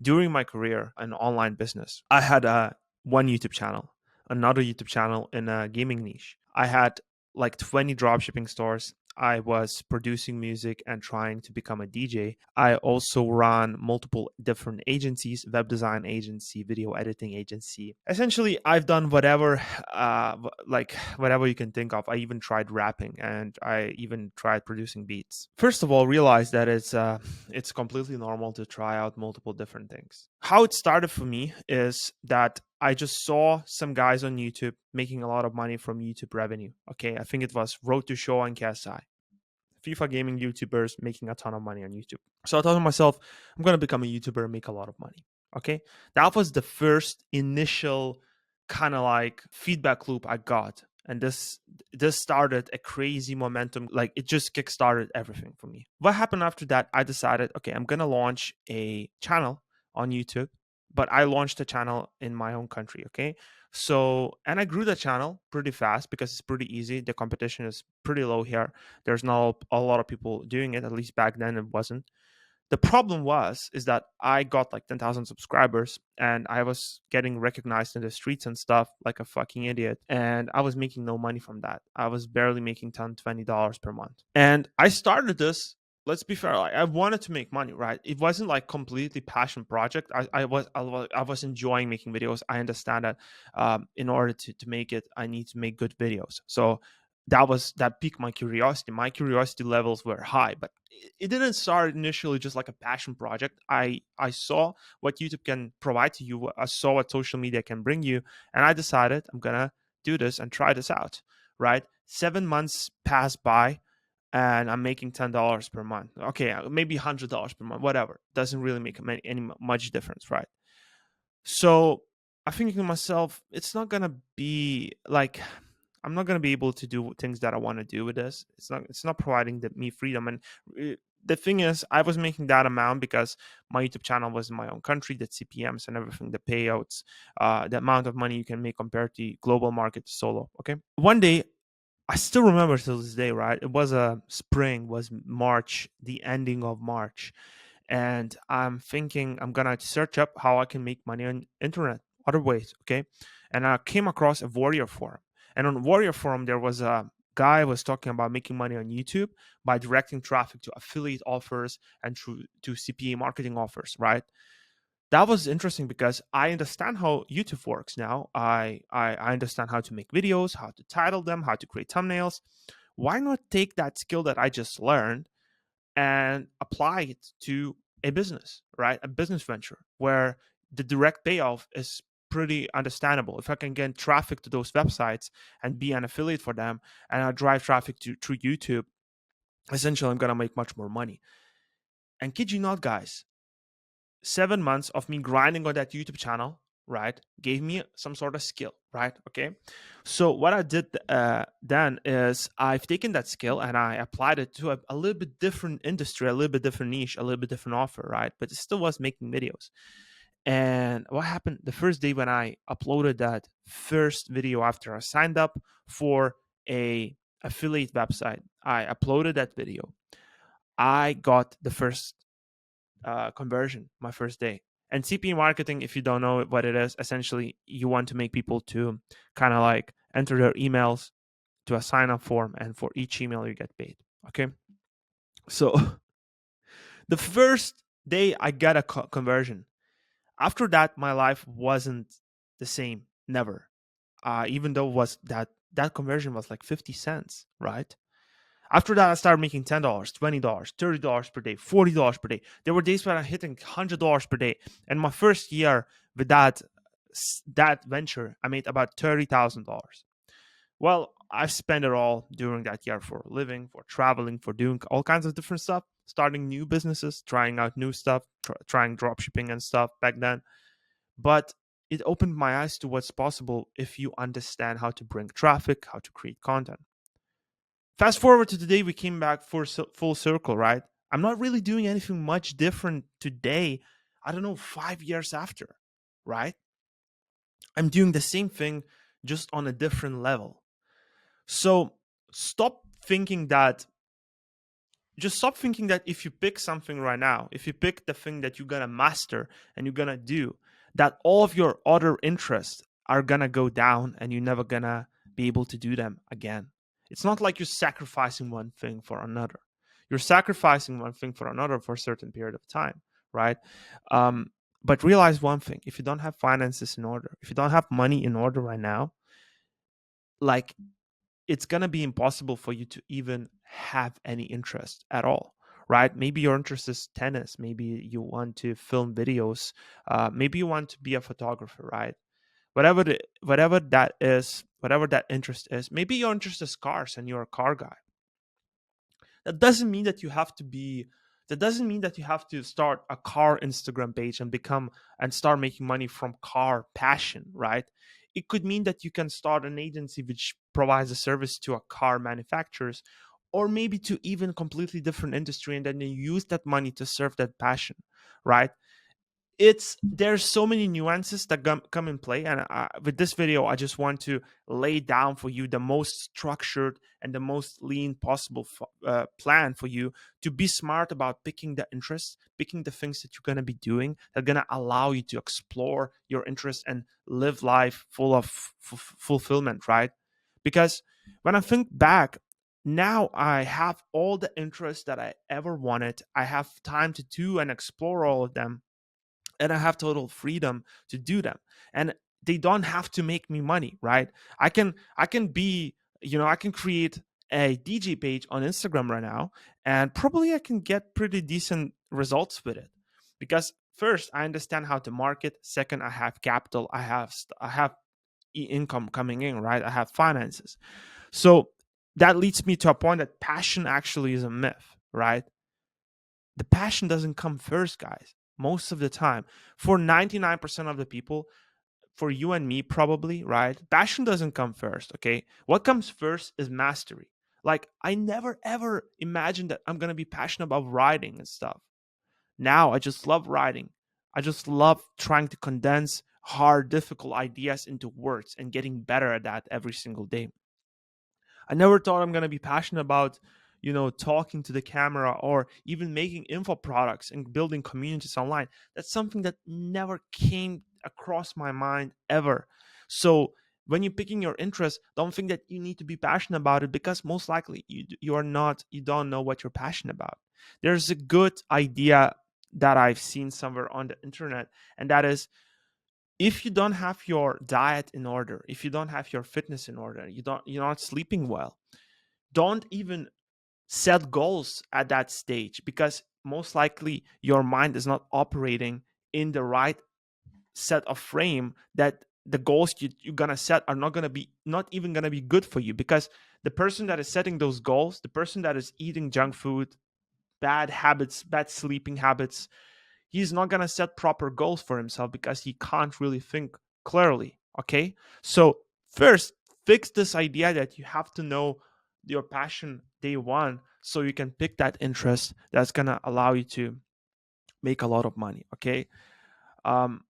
during my career in online business, I had one YouTube channel, another YouTube channel in a gaming niche. I had like 20 dropshipping stores. I was producing music and trying to become a DJ. I also ran multiple different agencies, web design agency, video editing agency. Essentially, I've done whatever, like whatever you can think of. I even tried rapping and I even tried producing beats. First of all, realize that it's completely normal to try out multiple different things. How it started for me is that I just saw some guys on YouTube making a lot of money from YouTube revenue. Okay, I think it was Road to Show and KSI. FIFA gaming YouTubers making a ton of money on YouTube. So I thought to myself, I'm gonna become a YouTuber and make a lot of money. Okay, that was the first initial kind of like feedback loop I got, and this started a crazy momentum. Like it just kickstarted everything for me. What happened after that? I decided, okay, I'm gonna launch a channel on YouTube, but I launched a channel in my own country. Okay, so and I grew the channel pretty fast because it's pretty easy. The competition is pretty low here. There's not a lot of people doing it. At least back then, it wasn't. The problem is that I got like 10,000 subscribers and I was getting recognized in the streets and stuff like a fucking idiot. And I was making no money from that. I was barely making $10, $20 per month. And I started this. Let's be fair. Like, I wanted to make money, right? It wasn't like completely passion project. I was enjoying making videos. I understand that in order to make it, I need to make good videos. So that piqued my curiosity. My curiosity levels were high, but it didn't start initially just like a passion project. I saw what YouTube can provide to you. I saw what social media can bring you, and I decided I'm gonna do this and try this out. Right? 7 months passed by, and I'm making $10 per month. Okay, maybe $100 per month, whatever. Doesn't really make any much difference, right? So I'm thinking to myself, it's not gonna be like I'm not gonna be able to do things that I want to do with this. It's not providing me freedom. And the thing is, I was making that amount because my YouTube channel was in my own country, the CPMs and everything, the payouts, the amount of money you can make compared to global market solo. Okay, one day I still remember till this day, right? It was a spring, was March, the ending of March, and I'm thinking I'm gonna search up how I can make money on internet, other ways, okay? And I came across a Warrior forum, and on Warrior forum there was a guy was talking about making money on YouTube by directing traffic to affiliate offers and to CPA marketing offers, right? That was interesting because I understand how YouTube works now. I understand how to make videos, how to title them, how to create thumbnails. Why not take that skill that I just learned and apply it to a business, right? A business venture where the direct payoff is pretty understandable. If I can get traffic to those websites and be an affiliate for them and I drive traffic to through YouTube, essentially I'm gonna make much more money. And kid you not, guys, 7 months of me grinding on that YouTube channel, right, gave me some sort of skill, right? Okay. So what I did then is I've taken that skill and I applied it to a little bit different industry, a little bit different niche, a little bit different offer, right? But it still was making videos. And what happened the first day when I uploaded that first video after I signed up for a affiliate website, I uploaded that video. I got the first conversion my first day. And CPA marketing, if you don't know what it is, essentially you want to make people to kind of like enter their emails to a sign up form, and for each email you get paid. Okay, so the first day I got a conversion. After that, my life wasn't the same. Never. Even though was that conversion was like 50 cents, right? After that, I started making $10, $20, $30 per day, $40 per day. There were days when I hitting $100 per day. And my first year with that venture, I made about $30,000. Well, I've spent it all during that year for living, for traveling, for doing all kinds of different stuff, starting new businesses, trying out new stuff, trying drop shipping and stuff back then. But it opened my eyes to what's possible if you understand how to bring traffic, how to create content. Fast forward to today, we came back for full circle, right? I'm not really doing anything much different today. I don't know, 5 years after, right? I'm doing the same thing just on a different level. So stop thinking that just stop thinking that if you pick something right now, if you pick the thing that you're gonna master and you're gonna do, that all of your other interests are gonna go down and you're never gonna be able to do them again. It's not like you're sacrificing one thing for another. You're sacrificing one thing for another for a certain period of time, right? Um, but realize one thing: if you don't have finances in order, if you don't have money in order right now, like, it's going to be impossible for you to even have any interest at all, right? Maybe your interest is tennis, maybe you want to film videos, maybe you want to be a photographer, right? Whatever that is, whatever that interest is, maybe your interest is cars and you're a car guy. that doesn't mean that you have to be that doesn't mean that you have to start a car Instagram page and become and start making money from car passion, right? It could mean that you can start an agency which provides a service to a car manufacturers, or maybe to even completely different industry, and then you use that money to serve that passion, right? It's There's so many nuances that come in play, and with this video I just want to lay down for you the most structured and the most lean possible plan for you to be smart about picking the interests, picking the things that you're going to be doing that are going to allow you to explore your interests and live life full of fulfillment, right? Because when I think back, now I have all the interests that I ever wanted. I have time to do and explore all of them, and I have total freedom to do them. And they don't have to make me money, right? I can be, I can create a DJ page on Instagram right now, and probably I can get pretty decent results with it. Because first, I understand how to market. Second, I have capital. I have income coming in, right? I have finances. So that leads me to a point that passion actually is a myth, right? The passion doesn't come first, guys. Most of the time, for 99% of the people, for you and me, probably, right? Passion doesn't come first, okay? What comes first is mastery. Like, I never ever imagined that I'm gonna be passionate about writing and stuff. Now, I just love writing. I just love trying to condense hard, difficult ideas into words and getting better at that every single day. I never thought I'm going to be passionate about, talking to the camera or even making info products and building communities online. That's something that never came across my mind ever. So when you're picking your interest, don't think that you need to be passionate about it, because most likely you are not. You don't know what you're passionate about. There's a good idea that I've seen somewhere on the internet, and that is, if you don't have your diet in order, if you don't have your fitness in order, you're not sleeping well, don't even set goals at that stage, because most likely your mind is not operating in the right set of frame, that the goals you're gonna set are not even gonna be good for you. Because the person that is setting those goals, the person that is eating junk food, bad habits, bad sleeping habits, he's not going to set proper goals for himself because he can't really think clearly. Okay. So, first, fix this idea that you have to know your passion day one so you can pick that interest that's going to allow you to make a lot of money. Okay. Um,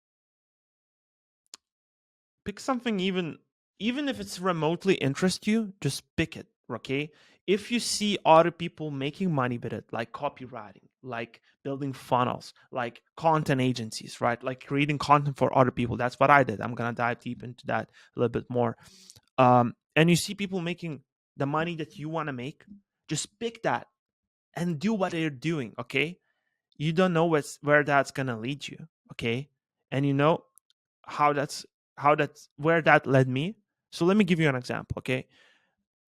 Pick something, even if it's remotely interest you, just pick it. Okay. If you see other people making money with it, like copywriting, like building funnels, like content agencies, right? Like creating content for other people. That's what I did. I'm gonna dive deep into that a little bit more. And you see people making the money that you want to make, just pick that and do what they're doing. Okay. You don't know where that's gonna lead you. Okay. And how that's where that led me. So let me give you an example, okay?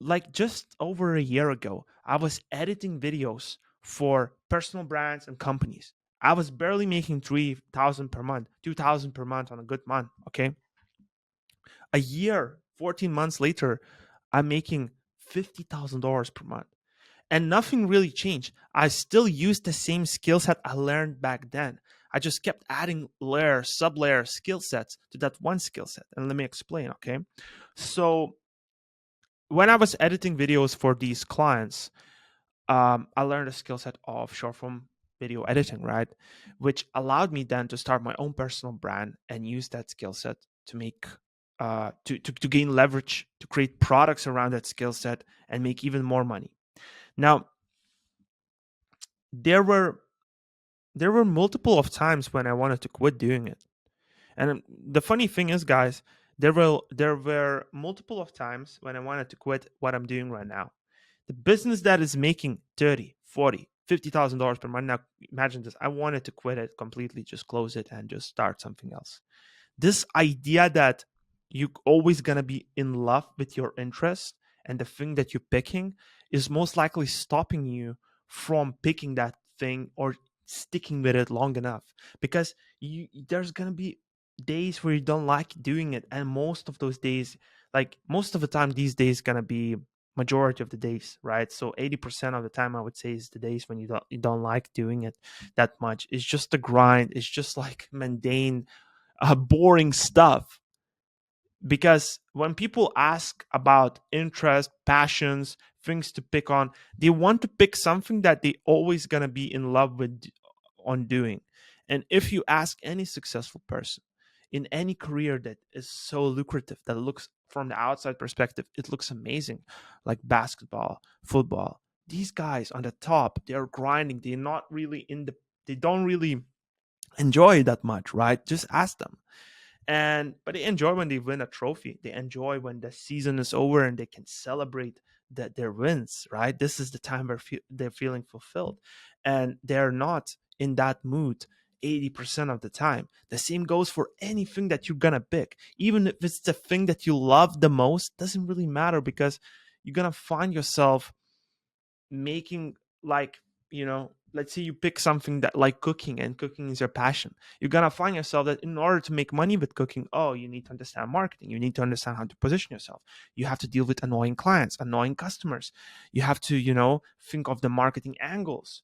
Like, just over a year ago, I was editing videos for personal brands and companies. I was barely making 3,000 per month, 2,000 per month on a good month, okay? A year, 14 months later, I'm making $50,000 per month. And nothing really changed. I still used the same skill set I learned back then. I just kept adding layer, sub layer skill sets to that one skill set. And let me explain, okay? So, when I was editing videos for these clients, I learned a skill set of short form video editing, right? Which allowed me then to start my own personal brand and use that skill set to make to gain leverage, to create products around that skill set and make even more money. Now, there were there were multiple of times when I wanted to quit doing it. And the funny thing is, guys, there were multiple of times when I wanted to quit what I'm doing right now. The business that is making 30, 40, $50,000 per month. Now imagine this. I wanted to quit it completely, just close it and just start something else. This idea that you always gonna be in love with your interest and the thing that you're picking is most likely stopping you from picking that thing or sticking with it long enough, because there's gonna be days where you don't like doing it, and most of those days, like most of the time these days, gonna be majority of the days, right? So 80% of the time I would say is the days when you don't like doing it that much. It's just the grind, it's just like mundane, boring stuff. Because when people ask about interest, passions, things to pick on, they want to pick something that they always gonna be in love with on doing. And if you ask any successful person in any career that is so lucrative, that looks from the outside perspective, it looks amazing, like basketball, football. These guys on the top, they're grinding. They're not really they don't really enjoy it that much, right? Just ask them. And but they enjoy when they win a trophy. They enjoy when the season is over and they can celebrate their wins, right? This is the time where they're feeling fulfilled, and they're not in that mood 80% of the time. The same goes for anything that you're gonna pick. Even if it's the thing that you love the most, doesn't really matter, because you're gonna find yourself making, like, let's say you pick something that like cooking, and cooking is your passion. You're gonna find yourself that in order to make money with cooking, oh, you need to understand marketing, you need to understand how to position yourself, you have to deal with annoying clients, annoying customers, you have to think of the marketing angles,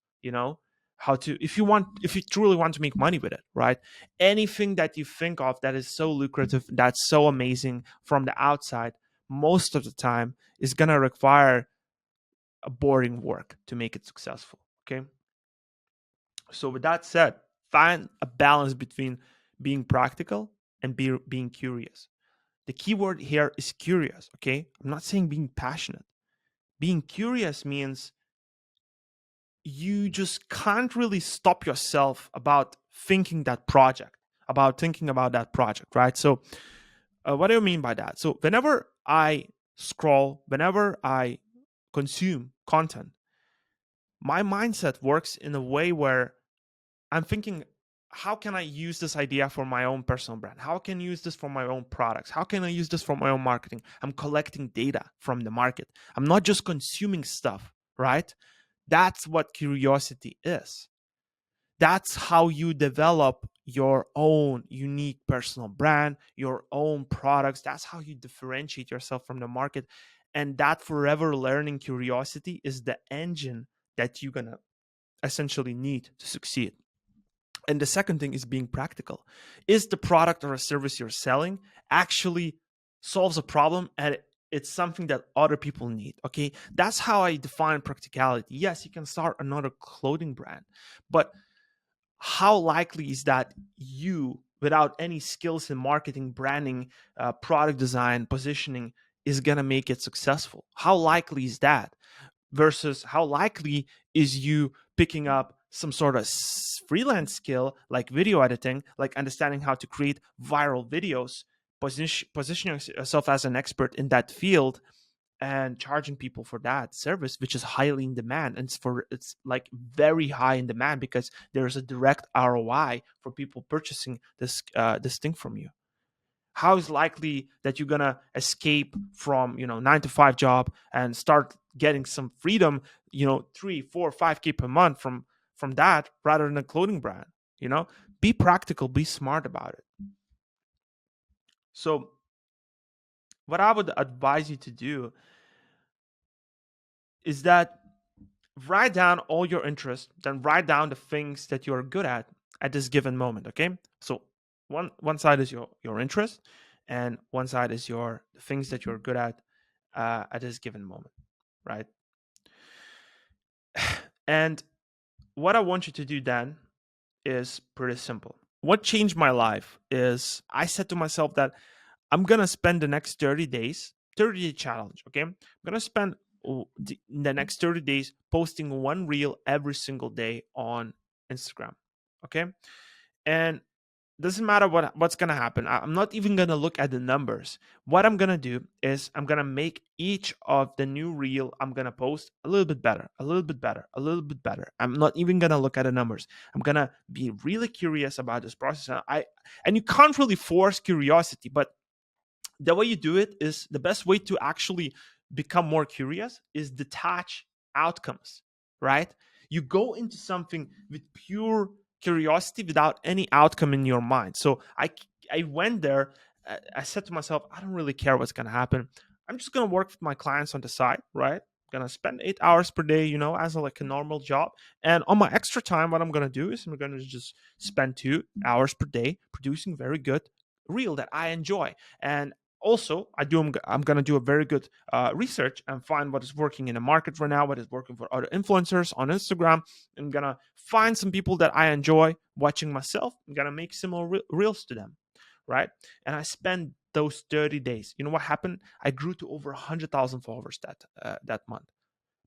how to, if you truly want to make money with it, right? Anything that you think of that is so lucrative, that's so amazing from the outside, most of the time is gonna require a boring work to make it successful. Okay. So with that said, find a balance between being practical and being curious. The key word here is curious. Okay. I'm not saying being passionate. Being curious means you just can't really stop yourself about thinking about that project, right? So, what do you mean by that? So, whenever I scroll, whenever I consume content, my mindset works in a way where I'm thinking, how can I use this idea for my own personal brand? How can I use this for my own products? How can I use this for my own marketing? I'm collecting data from the market. I'm not just consuming stuff, right? That's what curiosity is. That's how you develop your own unique personal brand, your own products. That's how you differentiate yourself from the market. And that forever learning curiosity is the engine that you're going to essentially need to succeed. And the second thing is being practical. Is the product or a service you're selling actually solves a problem, and it's something that other people need? Okay. That's how I define practicality. Yes, you can start another clothing brand, but how likely is that you, without any skills in marketing, branding, product design, positioning, is going to make it successful? How likely is that? Versus how likely is you picking up some sort of freelance skill like video editing, like understanding how to create viral videos, positioning yourself as an expert in that field, and charging people for that service, which is highly in demand. And it's like very high in demand because there's a direct ROI for people purchasing this thing from you. How is likely that you're gonna escape from 9 to 5 job and start getting some freedom, 3, 4, 5K per month from that, rather than a clothing brand? Be practical, be smart about it. So what I would advise you to do is that write down all your interests, then write down the things that you're good at this given moment. Okay. So one side is your interest, and one side is your the things that you're good at this given moment, right? And what I want you to do then is pretty simple. What changed my life is I said to myself that I'm gonna spend the next 30 days, 30-day challenge. Okay, I'm gonna spend in the next 30 days, posting one reel every single day on Instagram. Okay. And doesn't matter what's gonna happen. I'm not even gonna look at the numbers. What I'm gonna do is I'm gonna make each of the new reel I'm gonna post a little bit better, a little bit better, a little bit better. I'm not even gonna look at the numbers. I'm gonna be really curious about this process. And you can't really force curiosity, but the way you do it is the best way to actually become more curious is detach outcomes, right? You go into something with pure curiosity without any outcome in your mind. So I went there. I said to myself, I don't really care what's going to happen. I'm just going to work with my clients on the side, right? Gonna spend 8 hours per day, as like a normal job. And on my extra time, what I'm gonna do is I'm gonna just spend 2 hours per day producing very good reel that I enjoy. And also I'm going to do a very good research and find what is working in the market right now, what is working for other influencers on Instagram. I'm going to find some people that I enjoy watching myself. I'm going to make similar reels to them, right? And I spent those 30 days. You know what happened? I grew to over 100,000 followers that month.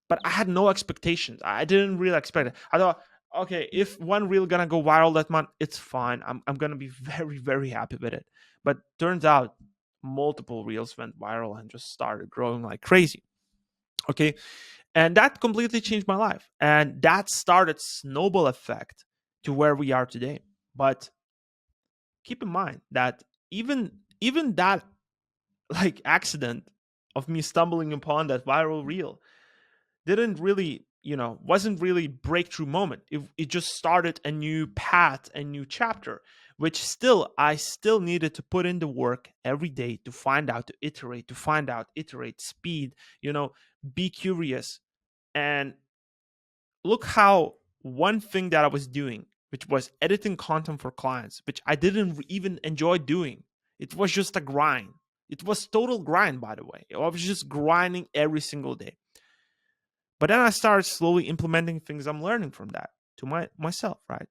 But I had no expectations. I didn't really expect it. I thought, okay, if one reel gonna go viral that month, it's fine. I'm gonna be very, very happy with it. But turns out multiple reels went viral and just started growing like crazy. Okay. And that completely changed my life. And that started snowball effect to where we are today. But keep in mind that even that like accident of me stumbling upon that viral reel didn't really, wasn't really breakthrough moment. It just started a new path, a new chapter, which I still needed to put in the work every day to find out, to iterate, speed, be curious. And look how one thing that I was doing, which was editing content for clients, which I didn't even enjoy doing. It was just a grind. It was total grind, by the way. I was just grinding every single day. But then I started slowly implementing things I'm learning from that to myself, right?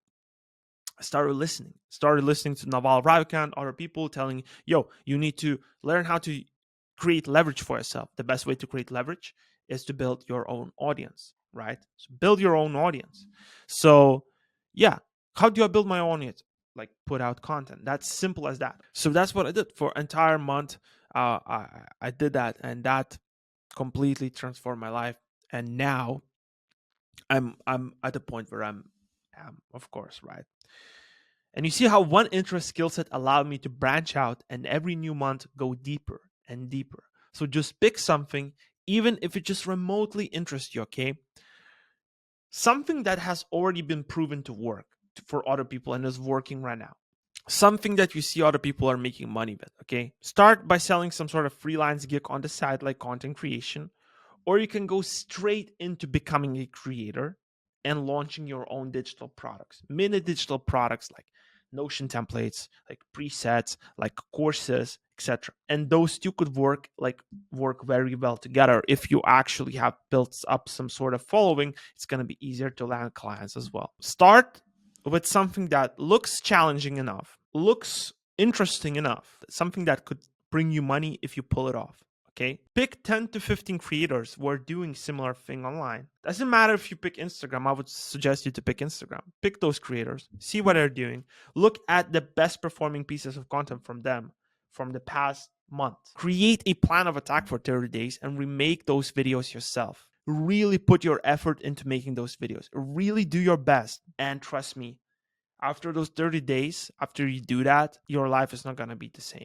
I started listening to Naval Ravikant, other people telling, yo, you need to learn how to create leverage for yourself. The best way to create leverage is to build your own audience, right? So build your own audience. So yeah, how do I build my audience? Like put out content. That's simple as that. So that's what I did for entire month. I did that, and that completely transformed my life. And now I'm at the point where I'm of course, right? And you see how one interest skill set allowed me to branch out and every new month go deeper and deeper. So just pick something, even if it just remotely interests you, okay? Something that has already been proven to work for other people and is working right now. Something that you see other people are making money with, okay? Start by selling some sort of freelance gig on the side, like content creation, or you can go straight into becoming a creator and launching your own digital products, mini digital products like Notion templates, like presets, like courses, etc. And those two could work very well together. If you actually have built up some sort of following, it's going to be easier to land clients as well. Start with something that looks challenging enough, looks interesting enough, something that could bring you money if you pull it off. Okay, pick 10 to 15 creators who are doing similar thing online. Doesn't matter if you pick Instagram. I would suggest you to pick Instagram. Pick those creators, see what they're doing, look at the best performing pieces of content from them from the past month. Create a plan of attack for 30 days and remake those videos yourself. Really put your effort into making those videos. Really do your best. And trust me, after those 30 days, after you do that, your life is not going to be the same.